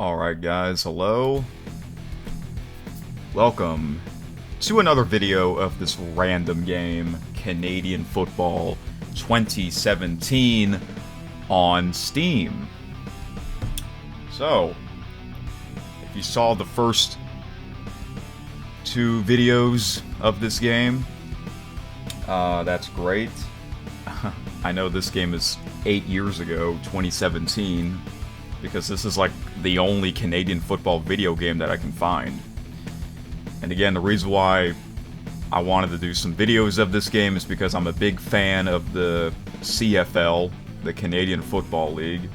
Alright guys, hello. Welcome to another video of this random game, Canadian Football 2017 on Steam. So, if you saw the first two videos of this game, that's great. I know this game is 8 years ago, 2017, because this is like the only Canadian football video game that I can find. And again, the reason why I wanted to do some videos of this game is because I'm a big fan of the CFL, the Canadian Football League.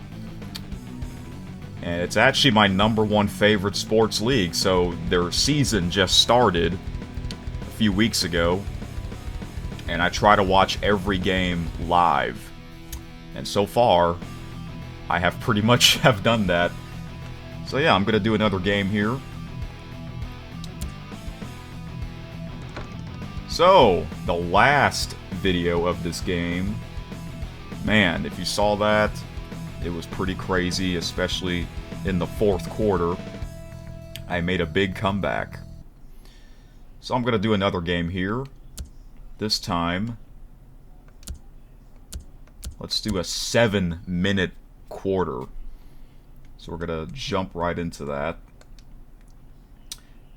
And it's actually my #1 favorite sports league, so their season just started a few weeks ago. And I try to watch every game live. And so far, I have pretty much have done that. So yeah, I'm gonna do another game here. So, the last video of this game, man, if you saw that, it was pretty crazy, especially in the fourth quarter. I made a big comeback. So I'm gonna do another game here. This time, let's do a 7-minute quarter. So we're gonna jump right into that.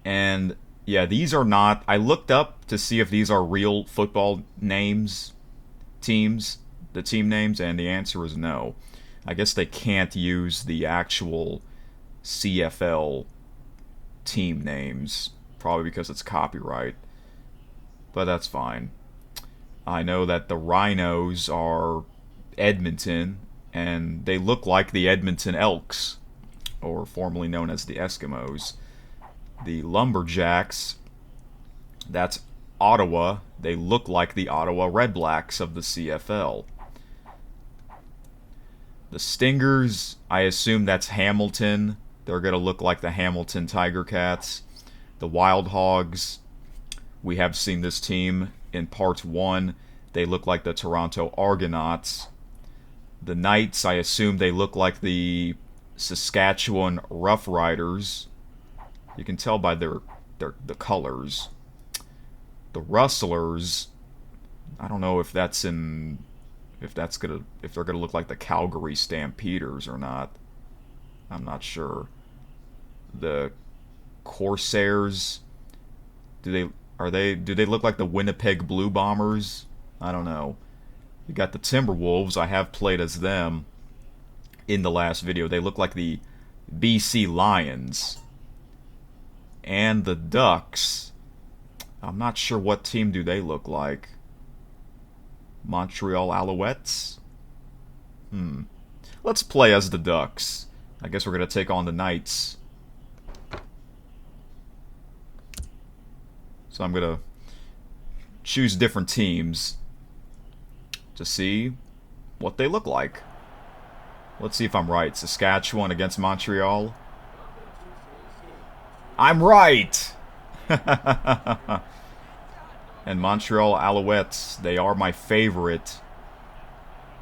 And yeah, these are not, I looked up to see if these are real football names, teams, the team names, and the answer is no. I guess they can't use the actual CFL team names, probably because it's copyright. But that's fine. I know that the Rhinos are Edmonton, and they look like the Edmonton Elks, or formerly known as the Eskimos. The Lumberjacks, that's Ottawa. They look like the Ottawa Redblacks of the CFL. The Stingers, I assume that's Hamilton. They're going to look like the Hamilton Tiger Cats. The Wild Hogs, we have seen this team in Part 1. They look like the Toronto Argonauts. The Knights, I assume they look like the Saskatchewan Roughriders. You can tell by the colors. The Rustlers, I don't know if they're gonna look like the Calgary Stampeders or not. I'm not sure. The Corsairs, do they look like the Winnipeg Blue Bombers? I don't know. You got the Timberwolves. I have played as them in the last video. They look like the BC Lions. And the Ducks, I'm not sure what team do they look like. Montreal Alouettes? Let's play as the Ducks. I guess we're going to take on the Knights. So I'm going to choose different teams to see what they look like. Let's see if I'm right. Saskatchewan against Montreal. I'm right! And Montreal Alouettes, they are my favorite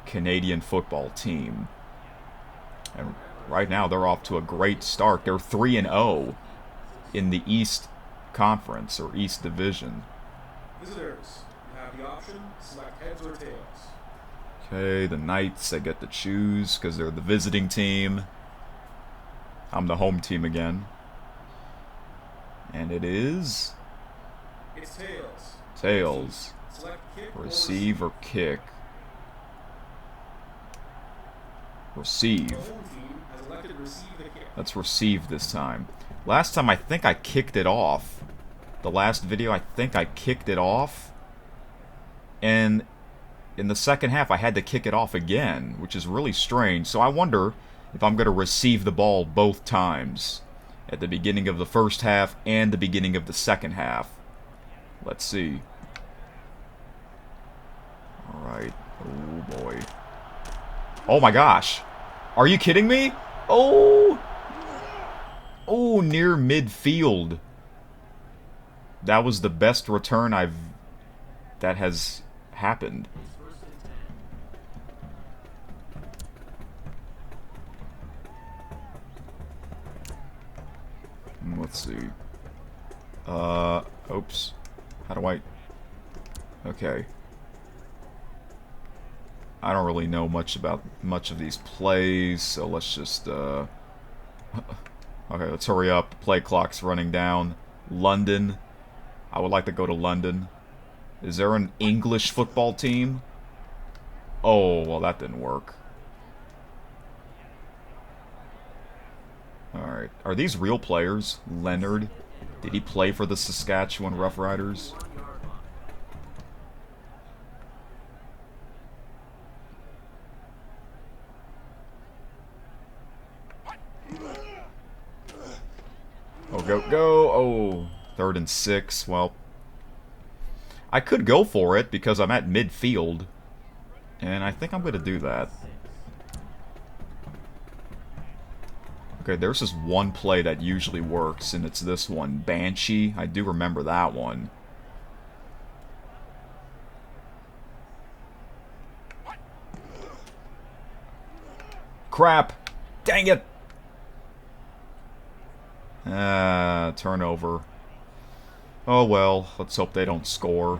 Canadian football team. And right now, they're off to a great start. They're 3-0 in the East Conference, or East Division. Visitors, you have the option, select heads or tails. Okay, the Knights, I get to choose because they're the visiting team. I'm the home team again. And it is... It's tails. Tails. Select kick Receive or kick. Receive. The home team has elected to receive the kick. Let's receive this time. Last time I think I kicked it off. The last video I think I kicked it off. And in the second half I had to kick it off again, which is really strange. So I wonder if I'm going to receive the ball both times. At the beginning of the first half and the beginning of the second half. Let's see. Alright. Oh boy. Oh my gosh. Are you kidding me? Oh! Oh, near midfield. That was the best return that has happened. let's see. Oops. How do I... Okay. I don't really know much of these plays, so let's just, Okay, let's hurry up. Play clock's running down. London. I would like to go to London. Is there an English football team? Oh, well, that didn't work. Alright. Are these real players? Leonard? Did he play for the Saskatchewan Roughriders? Oh, go! Oh, 3rd and 6. Well, I could go for it because I'm at midfield. And I think I'm going to do that. Okay, there's this one play that usually works, and it's this one. Banshee. I do remember that one. Crap! Dang it! Turnover. Oh well, let's hope they don't score.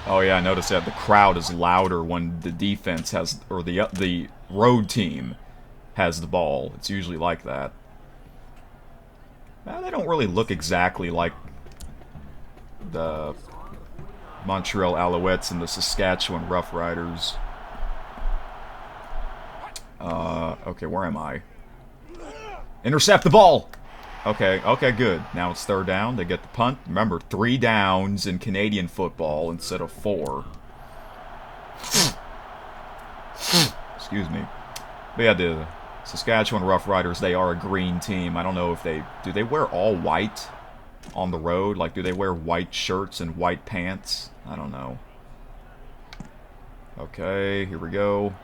Oh yeah, I noticed that the crowd is louder when the defense has, or the road team has the ball. It's usually like that. They don't really look exactly like the Montreal Alouettes and the Saskatchewan Roughriders. Okay, where am I? Intercept the ball! Okay, good. Now it's 3rd down. They get the punt. Remember, 3 downs in Canadian football instead of 4. Excuse me. But yeah, the Saskatchewan Roughriders, they are a green team. I don't know if do they wear all white on the road? Like, do they wear white shirts and white pants? I don't know. Okay, here we go.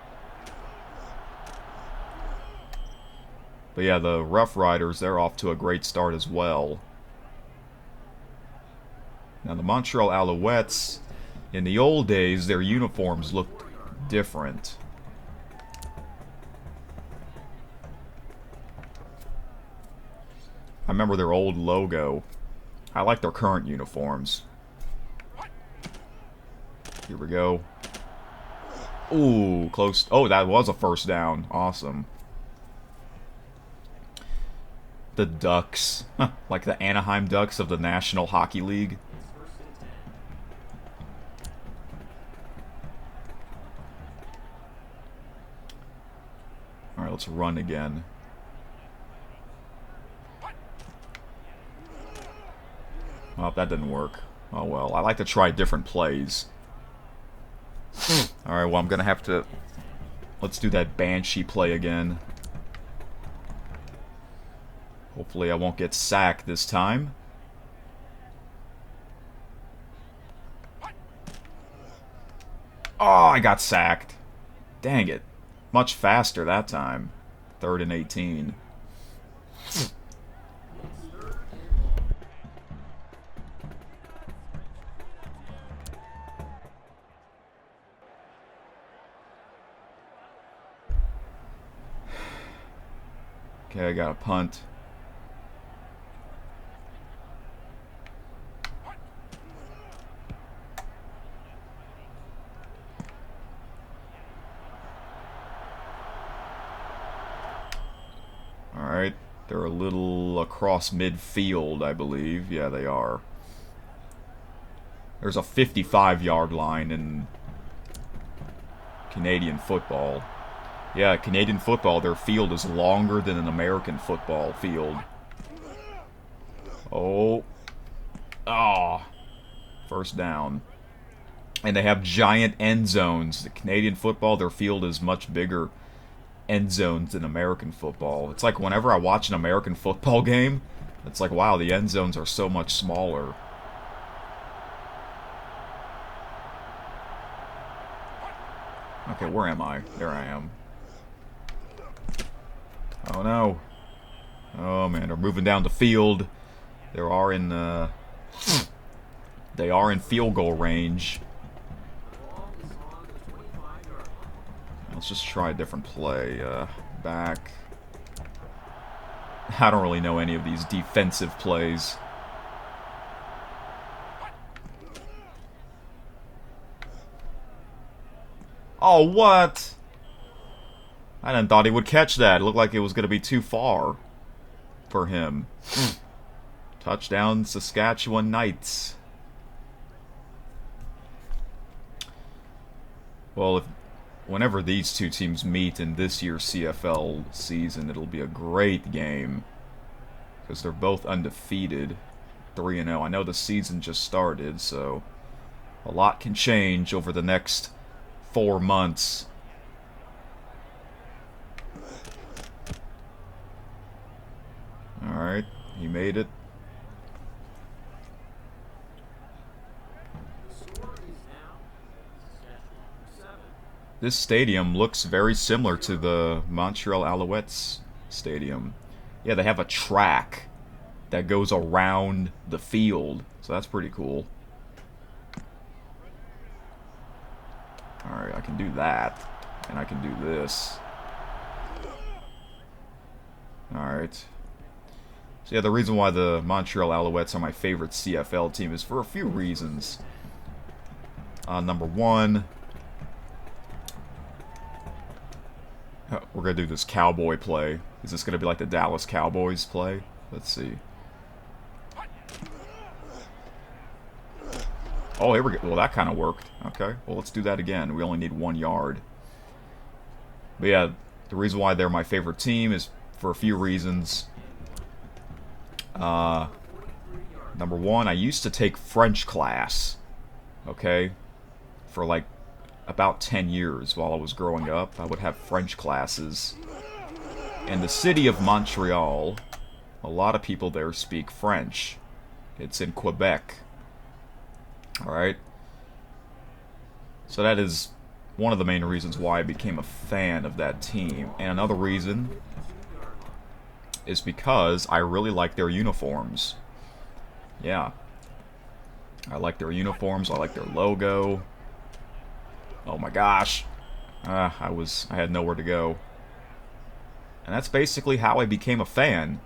But yeah, the Roughriders, they're off to a great start as well. Now the Montreal Alouettes, in the old days, their uniforms looked different. I remember their old logo. I like their current uniforms. Here we go. Ooh, close. Oh, that was a 1st down. Awesome. The Ducks. Like the Anaheim Ducks of the National Hockey League. Alright, let's run again. Oh, that didn't work. Oh well, I like to try different plays. Alright, well I'm gonna have to... Let's do that Banshee play again. Hopefully I won't get sacked this time. Oh, I got sacked. Dang it. Much faster that time. 3rd and 18. Okay, I got a punt. Alright, they're a little across midfield, I believe. Yeah, they are. There's a 55-yard line in Canadian football. Yeah, Canadian football, their field is longer than an American football field. Oh. Ah. 1st down. And they have giant end zones. The Canadian football, their field is much bigger end zones than American football. It's like whenever I watch an American football game, it's like, wow, the end zones are so much smaller. Okay, where am I? There I am. Oh no. Oh man, they're moving down the field. They are in field goal range. Let's just try a different play. Back. I don't really know any of these defensive plays. Oh, what? I didn't thought he would catch that. It looked like it was going to be too far for him. Touchdown, Saskatchewan Knights. Well, whenever these two teams meet in this year's CFL season, it'll be a great game. Because they're both undefeated. 3-0. I know the season just started, so a lot can change over the next 4 months. Alright, he made it. This stadium looks very similar to the Montreal Alouettes stadium. Yeah, they have a track that goes around the field, so that's pretty cool. Alright, I can do that, and I can do this. Alright. So yeah, the reason why the Montreal Alouettes are my favorite CFL team is for a few reasons. Number one, we're going to do this cowboy play. Is this going to be like the Dallas Cowboys play? Let's see. Oh, here we go. Well, that kind of worked. Okay, well, let's do that again. We only need 1 yard. But yeah, the reason why they're my favorite team is for a few reasons. Number one, I used to take French class. Okay? For like about 10 years while I was growing up. I would have French classes. In the city of Montreal, a lot of people there speak French. It's in Quebec. Alright? So that is one of the main reasons why I became a fan of that team. And another reason is because I really like their uniforms. Yeah. I like their uniforms, I like their logo. Oh my gosh. I had nowhere to go. And that's basically how I became a fan.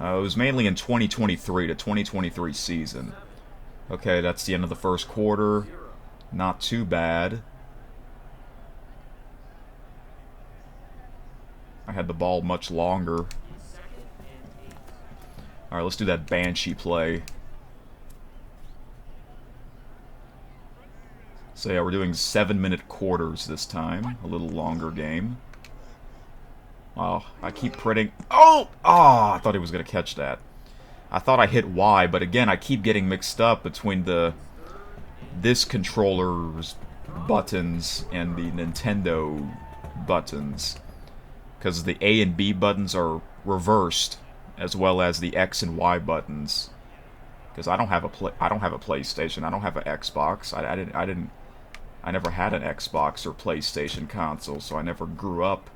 It was mainly in 2023, the 2023 season. Okay, that's the end of the first quarter. Not too bad. I had the ball much longer. Alright, let's do that Banshee play. So yeah, we're doing 7-minute quarters this time. A little longer game. Wow, I keep printing. Oh! Ah, I thought he was going to catch that. I thought I hit Y, but again, I keep getting mixed up between this controller's buttons and the Nintendo buttons. Because the A and B buttons are reversed, as well as the X and Y buttons. Because I don't have a PlayStation. I don't have an Xbox. I never had an Xbox or PlayStation console, so I never grew up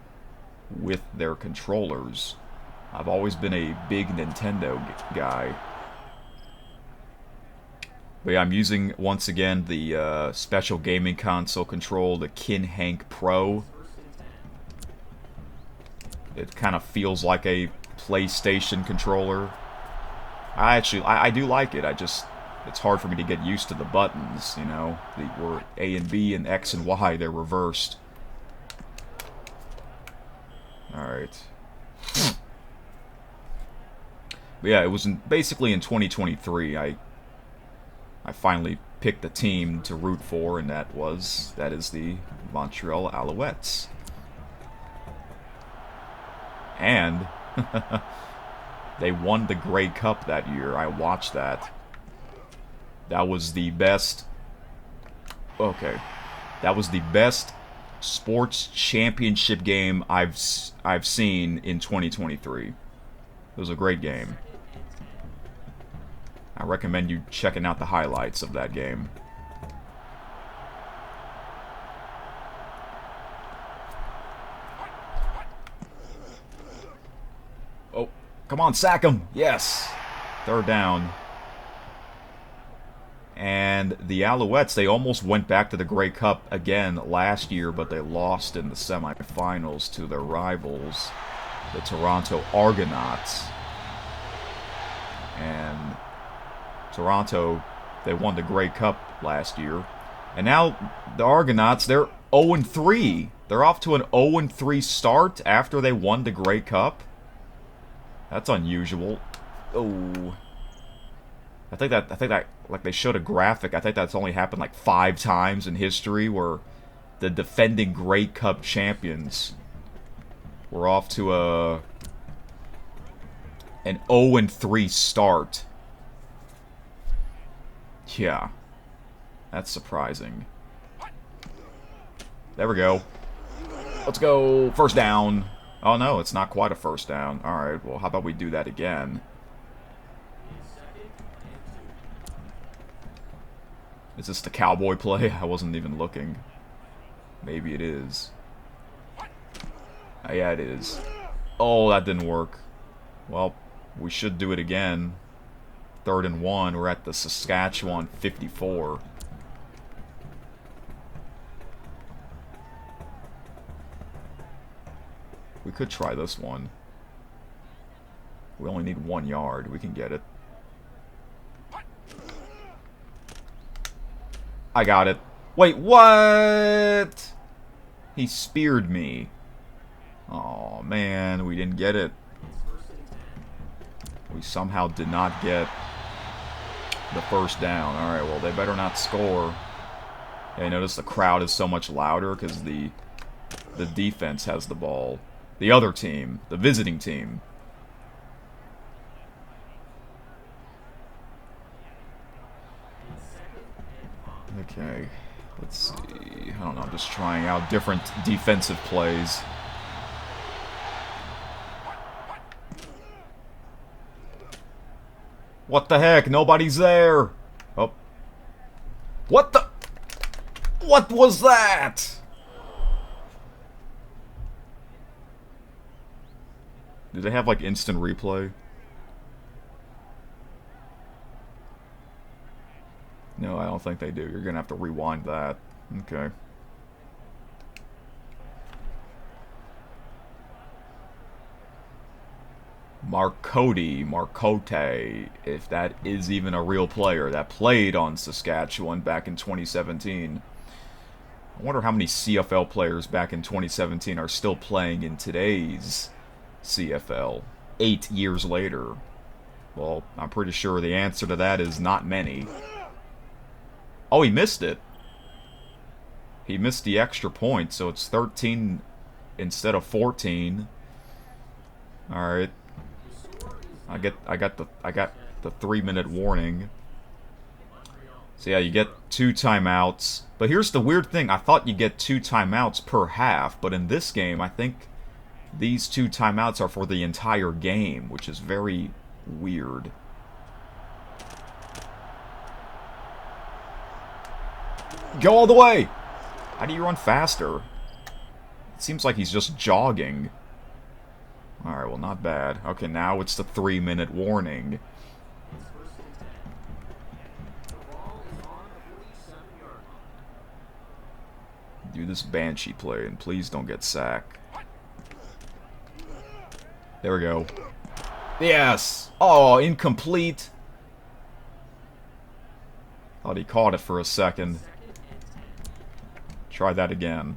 with their controllers. I've always been a big Nintendo guy. But yeah, I'm using, once again, the special gaming console control, the Kinhank Pro. It kind of feels like a PlayStation controller. I do like it. It's hard for me to get used to the buttons, you know. Where A and B and X and Y, they're reversed. Alright. But yeah, it was basically in 2023, I finally picked a team to root for, and that is the Montreal Alouettes. And they won the Grey Cup that year. I watched that. That was the best. Okay, that was the best sports championship game I've seen in 2023. It was a great game. I recommend you checking out the highlights of that game. Oh, come on, sack him! Yes! Third down. And the Alouettes, they almost went back to the Grey Cup again last year, but they lost in the semifinals to their rivals, the Toronto Argonauts. And Toronto, they won the Grey Cup last year. And now the Argonauts, they're 0-3. They're off to an 0-3 start after they won the Grey Cup. That's unusual. Oh. I think that like they showed a graphic. I think that's only happened like 5 times in history where the defending Grey Cup champions were off to an 0-3 start. Yeah. That's surprising. There we go. Let's go. First down. Oh no, it's not quite a first down. Alright, well how about we do that again? Is this the cowboy play? I wasn't even looking. Maybe it is. Yeah, it is. Oh, that didn't work. Well, we should do it again. 3rd and 1. We're at the Saskatchewan 54. We could try this one. We only need 1 yard. We can get it. I got it. Wait, what? He speared me. Oh man, we didn't get it. We somehow did not get the first down. Alright, well, they better not score. Yeah, notice the crowd is so much louder because the defense has the ball. The other team, the visiting team. Okay, let's see. I don't know, I'm just trying out different defensive plays. What the heck? Nobody's there! Oh. What the? What was that? Do they have, like, instant replay? No, I don't think they do. You're gonna have to rewind that. Okay. Marcotte, if that is even a real player, that played on Saskatchewan back in 2017. I wonder how many CFL players back in 2017 are still playing in today's CFL, 8 years later. Well, I'm pretty sure the answer to that is not many. Oh, he missed it. He missed the extra point, so it's 13 instead of 14. All right. I got the 3-minute warning. So yeah, you get 2 timeouts. But here's the weird thing. I thought you get 2 timeouts per half, but in this game, I think these 2 timeouts are for the entire game, which is very weird. Go all the way! How do you run faster? It seems like he's just jogging. Alright, well, not bad. Okay, now it's the 3-minute warning. Do this Banshee play, and please don't get sacked. There we go. Yes! Oh, incomplete! Thought he caught it for a second. Try that again.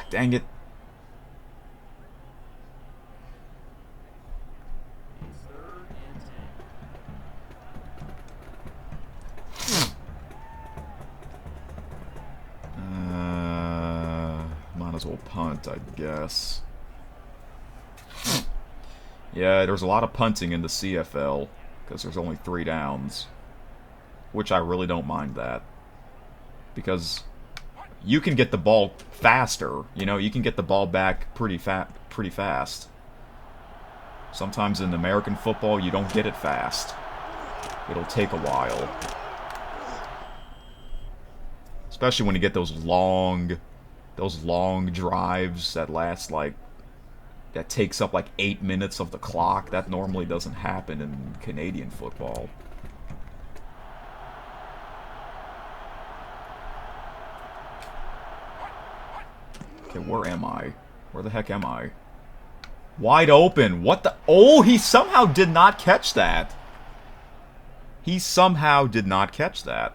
Dang it. Might as well punt, I guess. Yeah, there's a lot of punting in the CFL, because there's only 3 downs. Which I really don't mind that. Because you can get the ball faster, you know, you can get the ball back pretty fast. Sometimes in American football, you don't get it fast. It'll take a while. Especially when you get those long drives that last, like, that takes up like 8 minutes of the clock. That normally doesn't happen in Canadian football. Okay, where am I? Where the heck am I? Wide open. What the? Oh, he somehow did not catch that. He somehow did not catch that.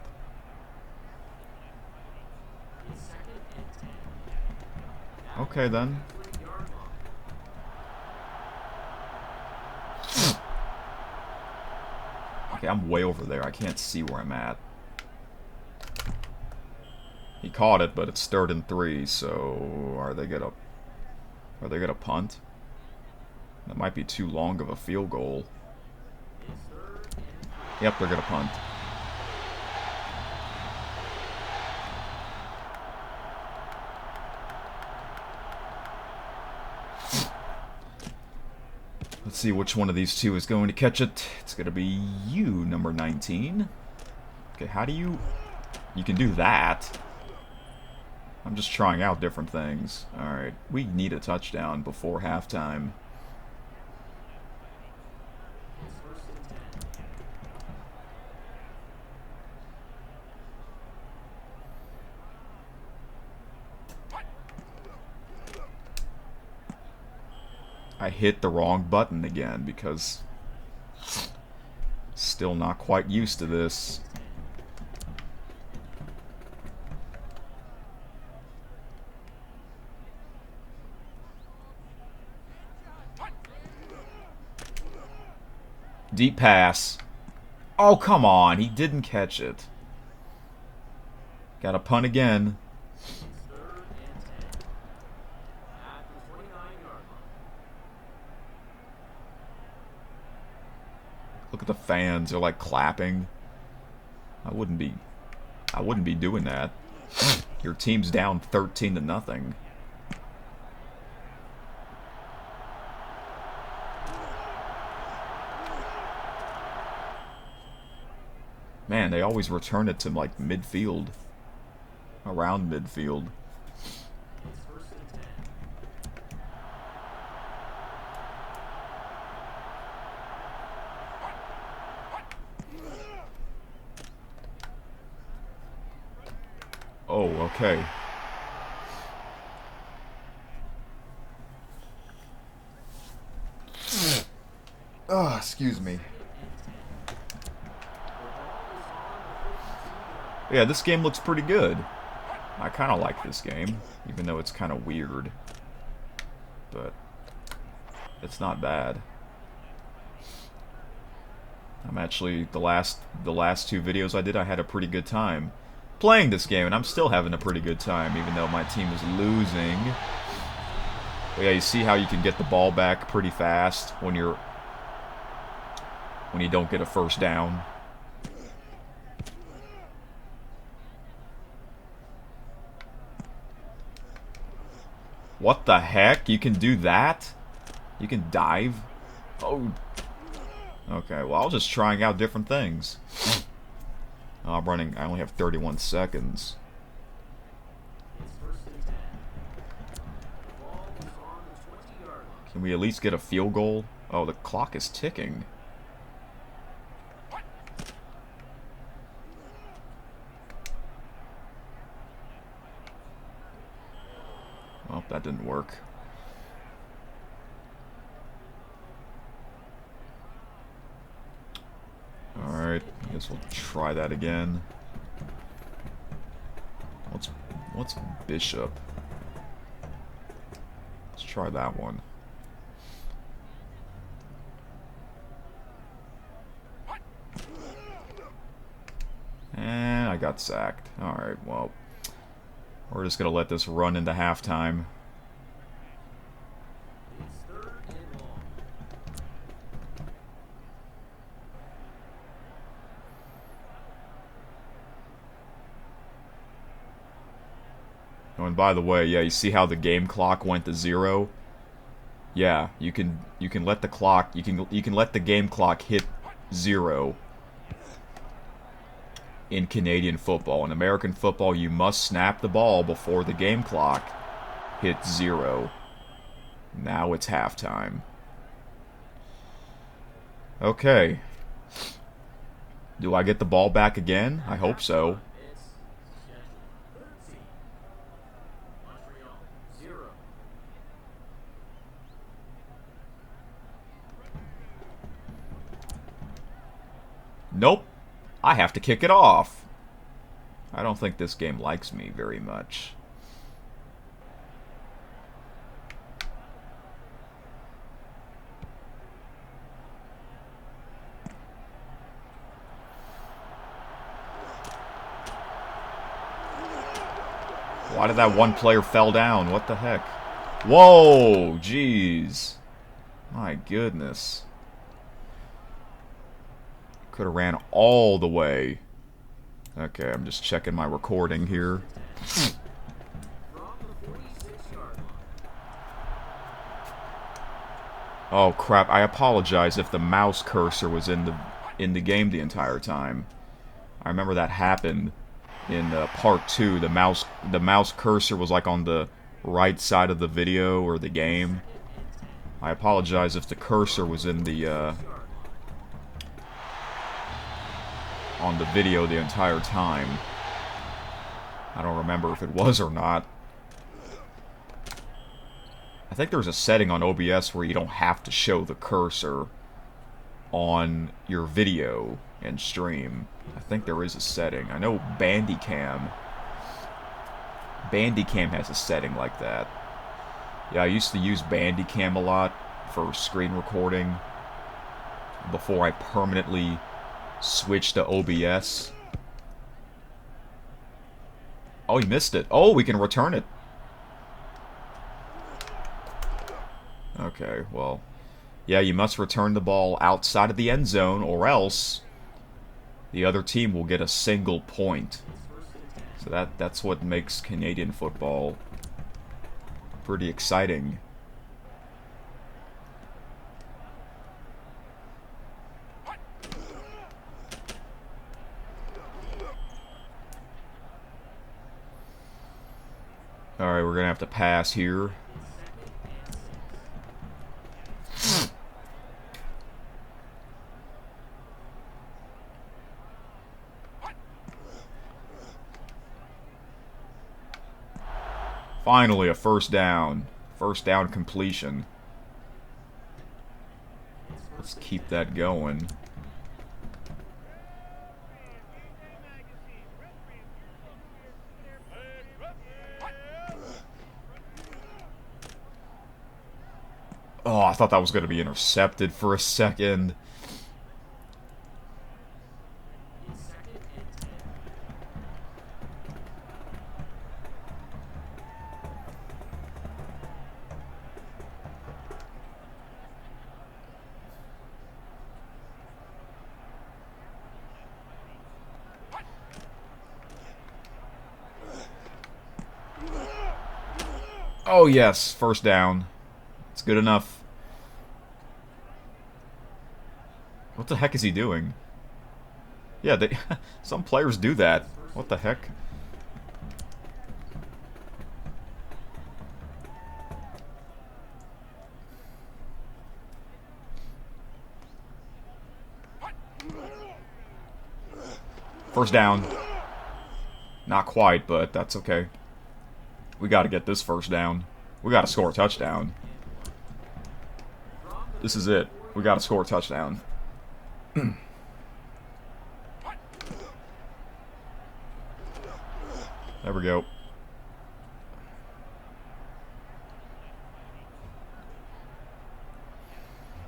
Okay, then. Okay, I'm way over there. I can't see where I'm at. He caught it, but it's 3rd and 3, so are they gonna punt? That might be too long of a field goal. Yep, they're gonna punt. Let's see which one of these two is going to catch it. It's gonna be you, number 19. Okay, how do you... You can do that. I'm just trying out different things. Alright, we need a touchdown before halftime. I hit the wrong button again because still not quite used to this. Deep pass. Oh, come on. He didn't catch it. Got to punt again. Look at the fans. They're like clapping. I wouldn't be doing that. Your team's down 13-0. Man, they always return it to like midfield. Around midfield. Oh, okay. Oh, excuse me. Yeah, this game looks pretty good. I kind of like this game, even though it's kind of weird. But it's not bad. I'm actually the last 2 videos I did, I had a pretty good time playing this game, and I'm still having a pretty good time, even though my team is losing. But yeah, you see how you can get the ball back pretty fast when you don't get a first down. What the heck? You can do that? You can dive? Oh. Okay, well, I was just trying out different things. Oh, I only have 31 seconds. Can we at least get a field goal? Oh, the clock is ticking. Well, that didn't work. Alright, I guess we'll try that again. What's Bishop? Let's try that one. And I got sacked. Alright, well, we're just gonna let this run into halftime. Oh, and by the way, yeah, you see how the game clock went to 0? Yeah, you can let the clock you can let the game clock hit 0 in Canadian football. In American football, you must snap the ball before the game clock hits 0. Now it's halftime. Okay. Do I get the ball back again? I hope so. Nope. I have to kick it off. I don't think this game likes me very much. Why did that one player fell down? What the heck? Whoa, jeez. My goodness. Could have ran all the way. Okay, I'm just checking my recording here. Oh crap, I apologize if the mouse cursor was in the game the entire time. I remember that happened in part 2. The mouse cursor was like on the right side of the video or the game. I apologize if the cursor was in the on the video the entire time. I don't remember if it was or not. I think there's a setting on OBS where you don't have to show the cursor on your video and stream. I think there is a setting. I know Bandicam has a setting like that. Yeah, I used to use Bandicam a lot for screen recording before I permanently switched to OBS. Oh, he missed it. Oh, we can return it. Okay, well, yeah, you must return the ball outside of the end zone, or else the other team will get a single point. So that's what makes Canadian football pretty exciting. Alright, we're gonna have to pass here. Finally, a first down. First down completion. Let's keep that going. Oh, I thought that was going to be intercepted for a second. Oh, yes, first down. It's good enough. What the heck is he doing? Yeah, some players do that. What the heck? First down. Not quite, but that's okay. We got to get this first down. We got to score a touchdown. This is it. We got to score a touchdown. There we go.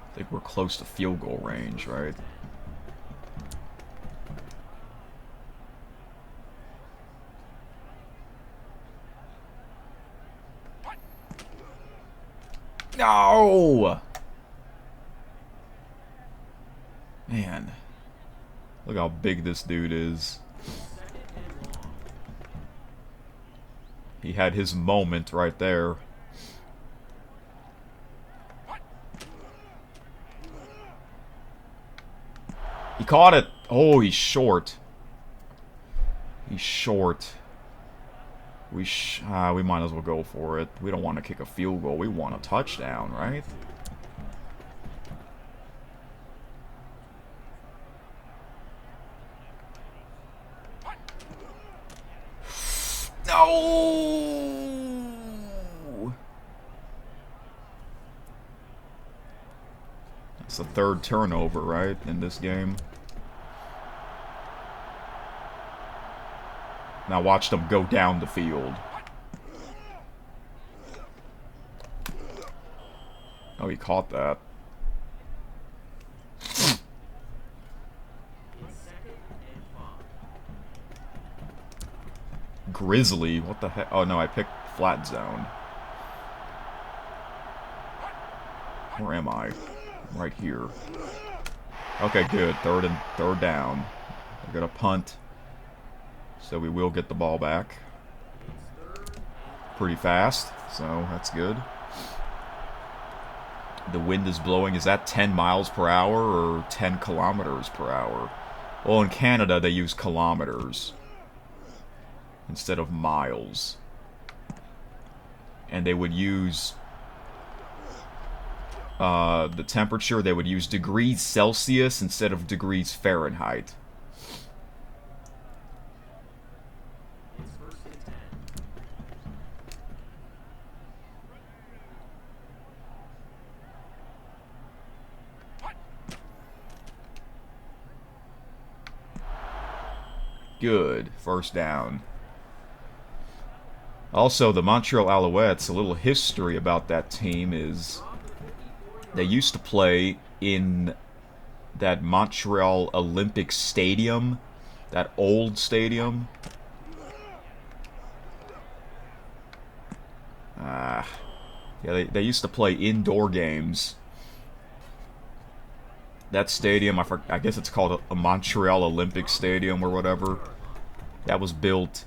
I think we're close to field goal range, right? No! Man. Look how big this dude is. He had his moment right there. He caught it! Oh, he's short. He's short. We might as well go for it. We don't want to kick a field goal. We want a touchdown, right? No! That's the third turnover, right, in this game? Now watch them go down the field. Oh, he caught that. Grizzly? What the heck? Oh no, I picked flat zone. Where am I? Right here. Okay, good. Third down. We're gonna punt. So we will get the ball back. Pretty fast, so that's good. The wind is blowing. Is that 10 miles per hour or 10 kilometers per hour? Well, in Canada, they use kilometers instead of miles. And they would use the temperature, they would use degrees Celsius instead of degrees Fahrenheit. Good. First down. Also, the Montreal Alouettes, a little history about that team is they used to play in that Montreal Olympic Stadium, that old stadium. Yeah, they used to play indoor games. That stadium, I guess it's called a Montreal Olympic Stadium or whatever. That was built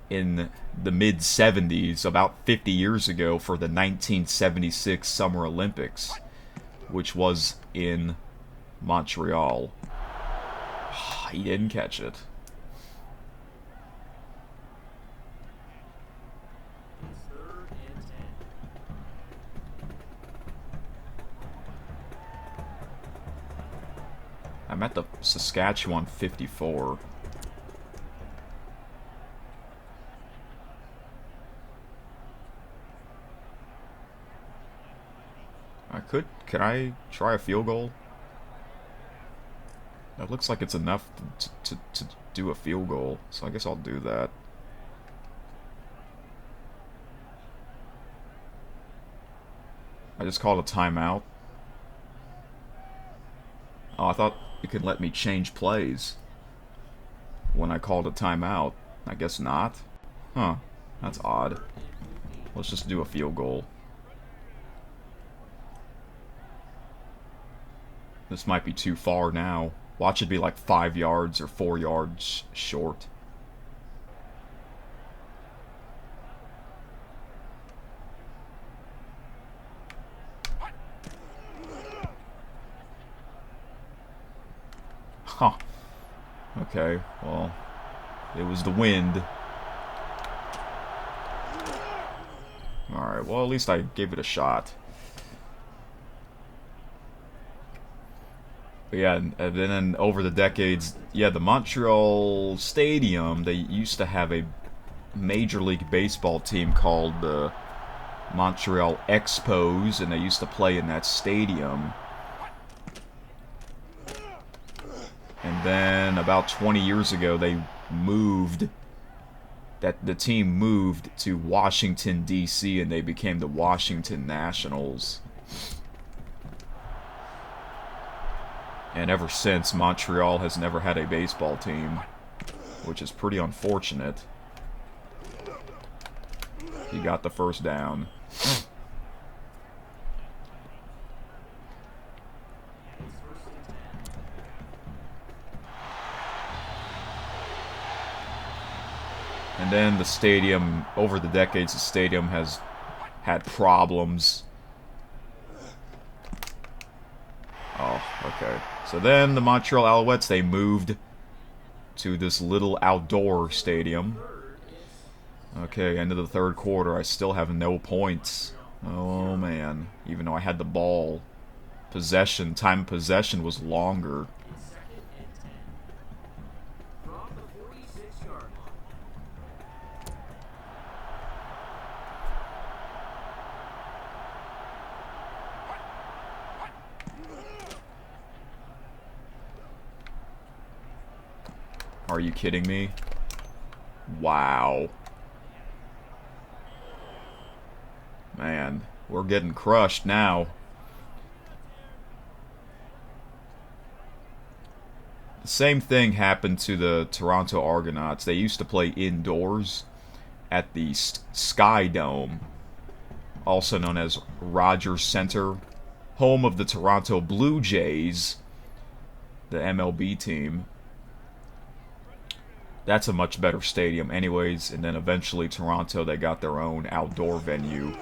in the mid-70s, about 50 years ago, for the 1976 Summer Olympics, which was in Montreal. He didn't catch it. I'm at the Saskatchewan 54. Can I try a field goal? That looks like it's enough to do a field goal, so I guess I'll do that. I just called a timeout. Oh, I thought it could let me change plays when I called a timeout. I guess not. Huh. That's odd. Let's just do a field goal. This might be too far now. Watch it be like 5 yards or 4 yards short. Huh. Okay, well, it was the wind. Alright, well, at least I gave it a shot. But yeah, and then over the decades, yeah, the Montreal Stadium, they used to have a Major League Baseball team called the Montreal Expos, and they used to play in that stadium. And then about 20 years ago, they moved, the team moved to Washington, D.C., and they became the Washington Nationals. And ever since, Montreal has never had a baseball team, which is pretty unfortunate. He got the first down. And then the stadium, over the decades, the stadium has had problems. Oh, okay. So then the Montreal Alouettes, they moved to this little outdoor stadium. Okay, end of the third quarter. I still have no points. Oh, man. Even though I had the ball. Time of possession was longer. Are you kidding me? Wow. Man, we're getting crushed now. The same thing happened to the Toronto Argonauts. They used to play indoors at the Sky Dome, also known as Rogers Center, home of the Toronto Blue Jays, the MLB team. That's a much better stadium anyways, and then eventually Toronto, they got their own outdoor venue.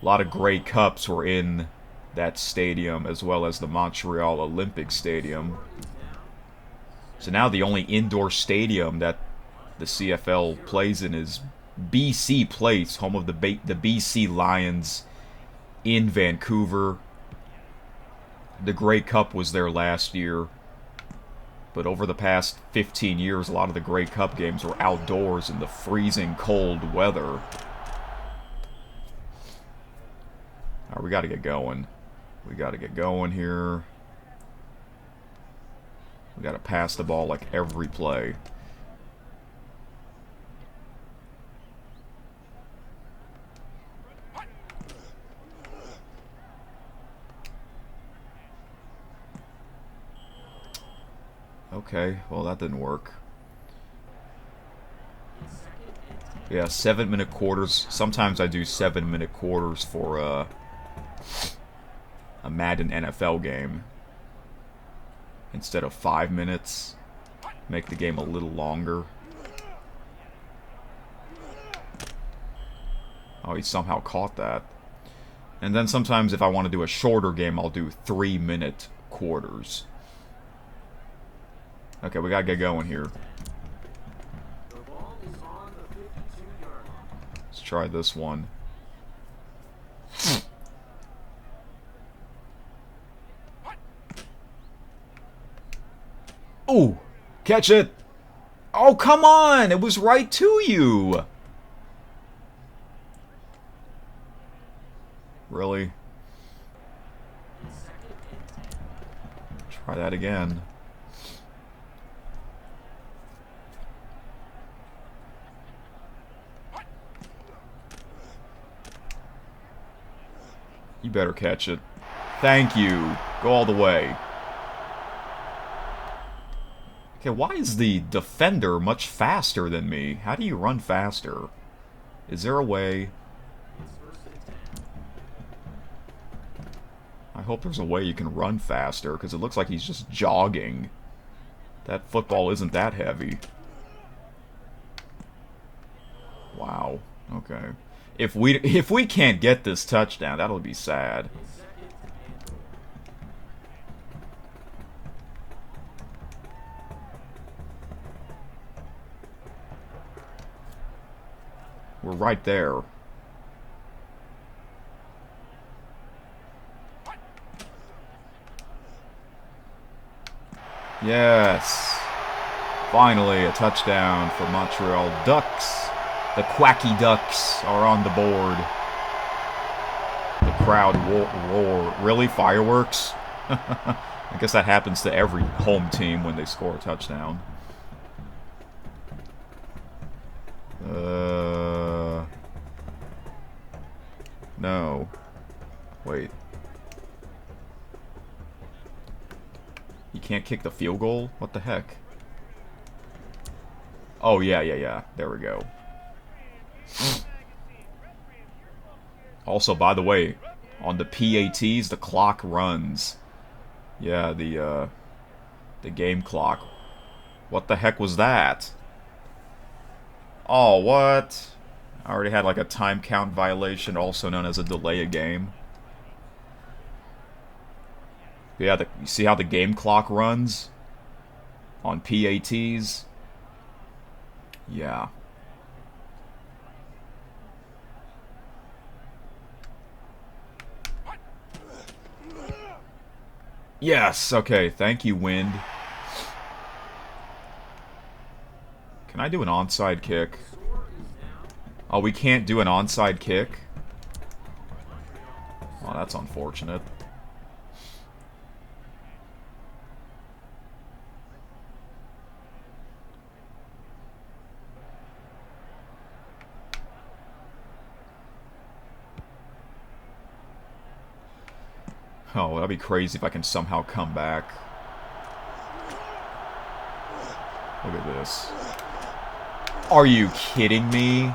A lot of Grey Cups were in that stadium, as well as the Montreal Olympic Stadium. So now the only indoor stadium that the CFL plays in is BC Place, home of the BC Lions in Vancouver. The Grey Cup was there last year. But over the past 15 years, a lot of the Grey Cup games were outdoors in the freezing cold weather. Alright, we gotta get going. We gotta get going here. We gotta pass the ball like every play. Okay, well that didn't work. Yeah, 7-minute quarters. Sometimes I do 7-minute quarters for a Madden NFL game instead of 5 minutes. Make the game a little longer. Oh, he somehow caught that. And then sometimes if I want to do a shorter game, I'll do 3-minute quarters. Okay, we gotta get going here. Let's try this one. Ooh! Catch it! Oh, come on! It was right to you! Really? Try that again. You better catch it. Thank you. Go all the way. Okay, why is the defender much faster than me? How do you run faster? Is there a way? I hope there's a way you can run faster, because it looks like he's just jogging. That football isn't that heavy. Wow. Okay. If we can't get this touchdown, that'll be sad. We're right there. Yes. Finally, a touchdown for Montreal Ducks. The Quacky Ducks are on the board. The crowd roar. Really? Fireworks? I guess that happens to every home team when they score a touchdown. No. Wait. You can't kick the field goal? What the heck? Oh, yeah. There we go. Also, by the way, on the PATs, the clock runs. Yeah, the game clock. What the heck was that? Oh, what? I already had like a time count violation, also known as a delay a game. Yeah, you see how the game clock runs? On PATs? Yeah. Yes, okay, thank you, Wind. Can I do an onside kick? Oh, we can't do an onside kick? Oh, that's unfortunate. Oh, that'd be crazy if I can somehow come back. Look at this. Are you kidding me?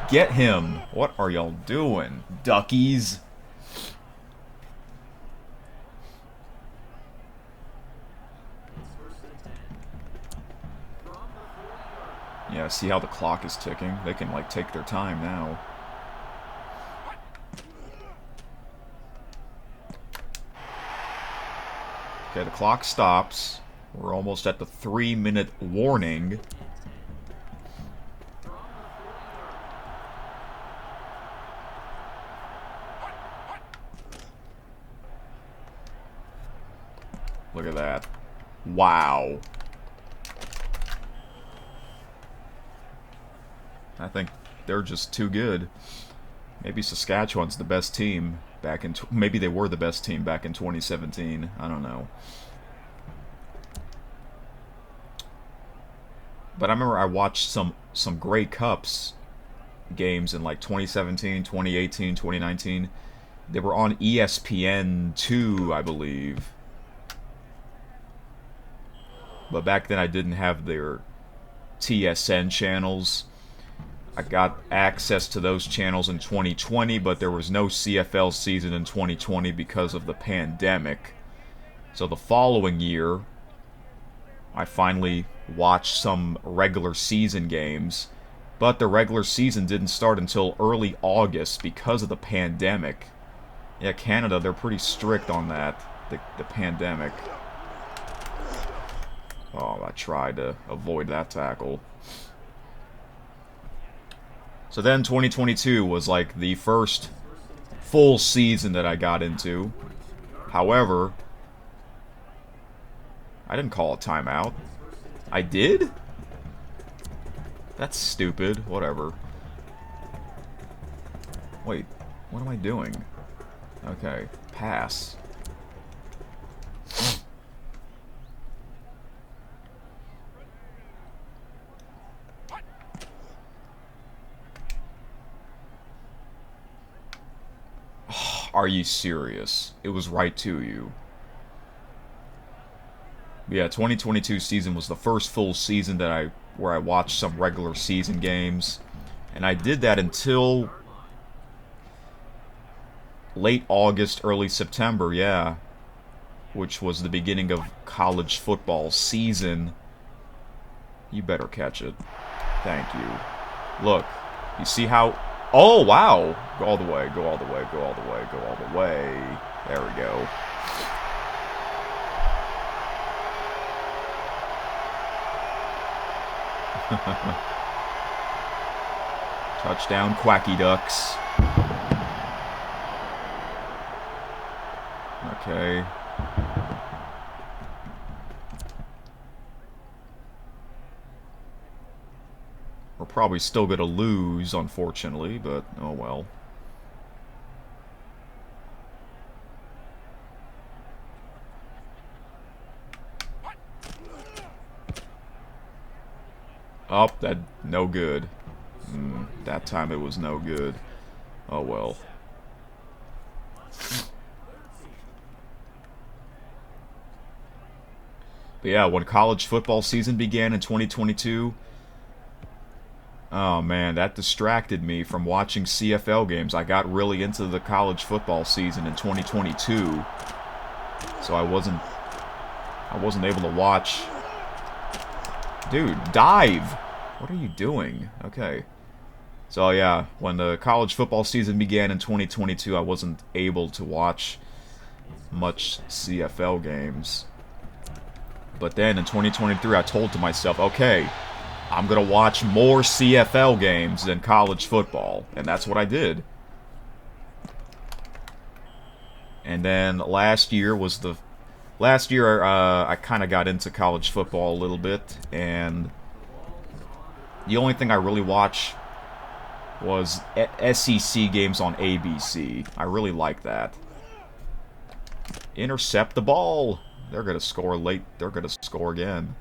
Get him. What are y'all doing, duckies? Yeah, see how the clock is ticking? They can, like, take their time now. Okay, the clock stops. We're almost at the 3-minute warning. Look at that. Wow. I think they're just too good. Maybe Saskatchewan's the best team back in... Maybe they were the best team back in 2017. I don't know. But I remember I watched some Grey Cups games in like 2017, 2018, 2019. They were on ESPN2, I believe. But back then I didn't have their TSN channels. I got access to those channels in 2020, but there was no CFL season in 2020 because of the pandemic. So the following year, I finally watched some regular season games, but the regular season didn't start until early August because of the pandemic. Yeah, Canada, they're pretty strict on that, the pandemic. Oh, I tried to avoid that tackle. So then 2022 was like the first full season that I got into. However, I didn't call a timeout. I did? That's stupid. Whatever. Wait, what am I doing? Okay, pass. Are you serious? It was right to you. Yeah, 2022 season was the first full season that where I watched some regular season games, and I did that until late August, early September, yeah, which was the beginning of college football season. You better catch it. Thank you. Look, you see how... Oh, wow! Go all the way, go all the way, go all the way, go all the way. There we go. Touchdown, Quacky Ducks. Okay. We're probably still gonna lose, unfortunately, but oh well. Oh, that no good. That time it was no good. Oh well. But yeah, when college football season began in 2022, oh man, that distracted me from watching CFL games. I got really into the college football season in 2022, so I wasn't able to watch. Dude, dive! What are you doing? Okay. So yeah, when the college football season began in 2022, I wasn't able to watch much CFL games. But then in 2023, I told to myself, okay, I'm going to watch more CFL games than college football. And that's what I did. And then last year, I kind of got into college football a little bit. And the only thing I really watched was SEC games on ABC. I really like that. Intercept the ball. They're going to score late. They're going to score again.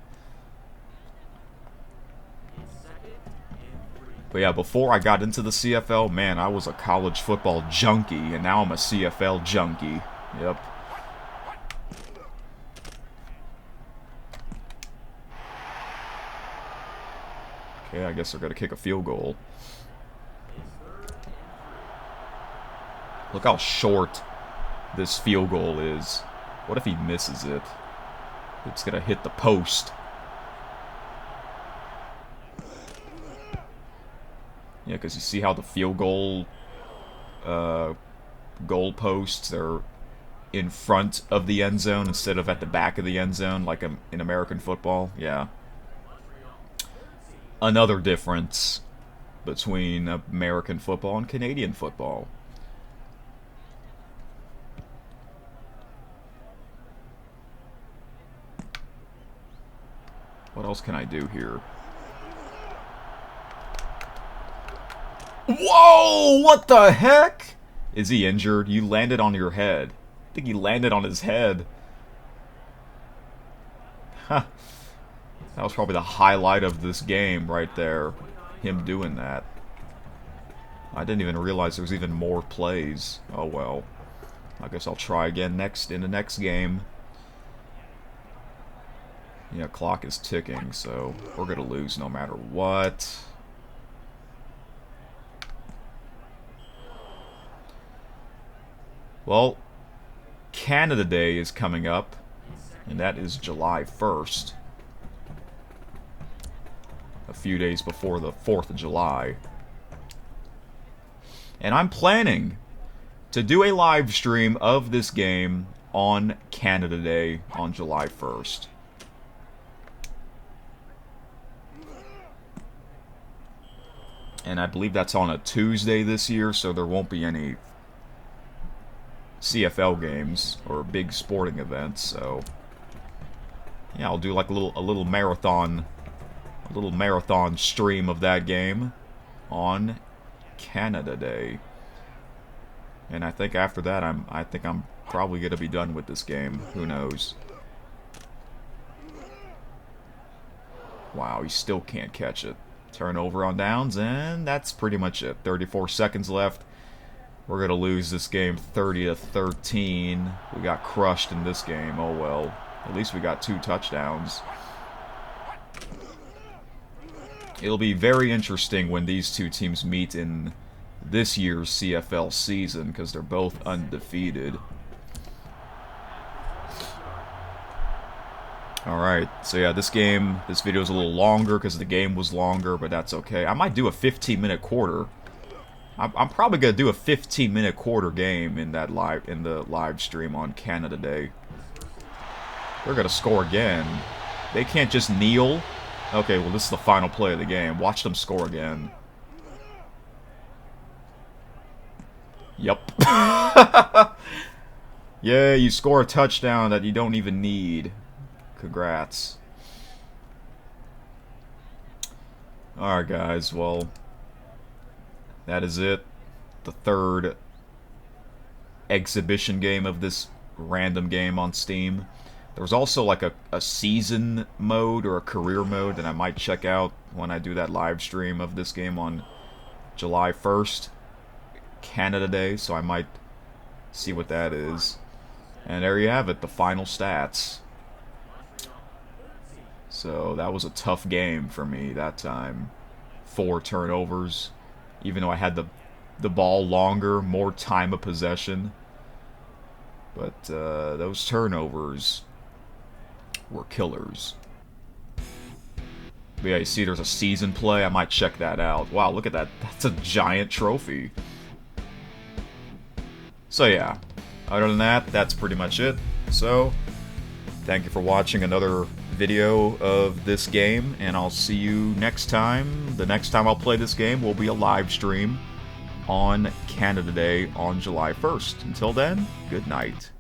But yeah, before I got into the CFL, man, I was a college football junkie, and now I'm a CFL junkie. Yep. Okay, I guess they're going to kick a field goal. Look how short this field goal is. What if he misses it? It's going to hit the post. Yeah, because you see how the field goal goal posts, they're in front of the end zone instead of at the back of the end zone, like in American football. Yeah. Another difference between American football and Canadian football. What else can I do here? Whoa! What the heck? Is he injured? You landed on your head. I think he landed on his head. Huh. That was probably the highlight of this game right there. Him doing that. I didn't even realize there was even more plays. Oh well. I guess I'll try again in the next game. Yeah, clock is ticking, so we're gonna lose no matter what. Well, Canada Day is coming up, and that is July 1st. A few days before the 4th of July. And I'm planning to do a live stream of this game on Canada Day on July 1st. And I believe that's on a Tuesday this year, so there won't be any CFL games or big sporting events. So yeah, I'll do like a little marathon stream of that game on Canada Day. And I think after that I'm probably gonna be done with this game. Who knows? Wow, he still can't catch it. Turnover on downs, and that's pretty much it. 34 seconds left. We're going to lose this game 30-13. We got crushed in this game. Oh well. At least we got 2 touchdowns. It'll be very interesting when these two teams meet in this year's CFL season, because they're both undefeated. Alright, so yeah, this video is a little longer because the game was longer, but that's okay. I might do a 15-minute quarter. I'm probably gonna do a 15-minute quarter game in the live stream on Canada Day. They're gonna score again. They can't just kneel. Okay, well this is the final play of the game. Watch them score again. Yup. Yeah, you score a touchdown that you don't even need. Congrats. Alright guys, well, that is it. The third exhibition game of this random game on Steam. There was also like a season mode or a career mode that I might check out when I do that live stream of this game on July 1st, Canada Day, so I might see what that is. And there you have it, the final stats. So that was a tough game for me that time. 4 turnovers, even though I had the ball longer, more time of possession. But those turnovers were killers. But yeah, you see there's a season play. I might check that out. Wow, look at that. That's a giant trophy. So yeah, other than that, that's pretty much it. So, thank you for watching another video of this game, and I'll see you next time. The next time I'll play this game will be a live stream on Canada Day on July 1st. Until then, good night.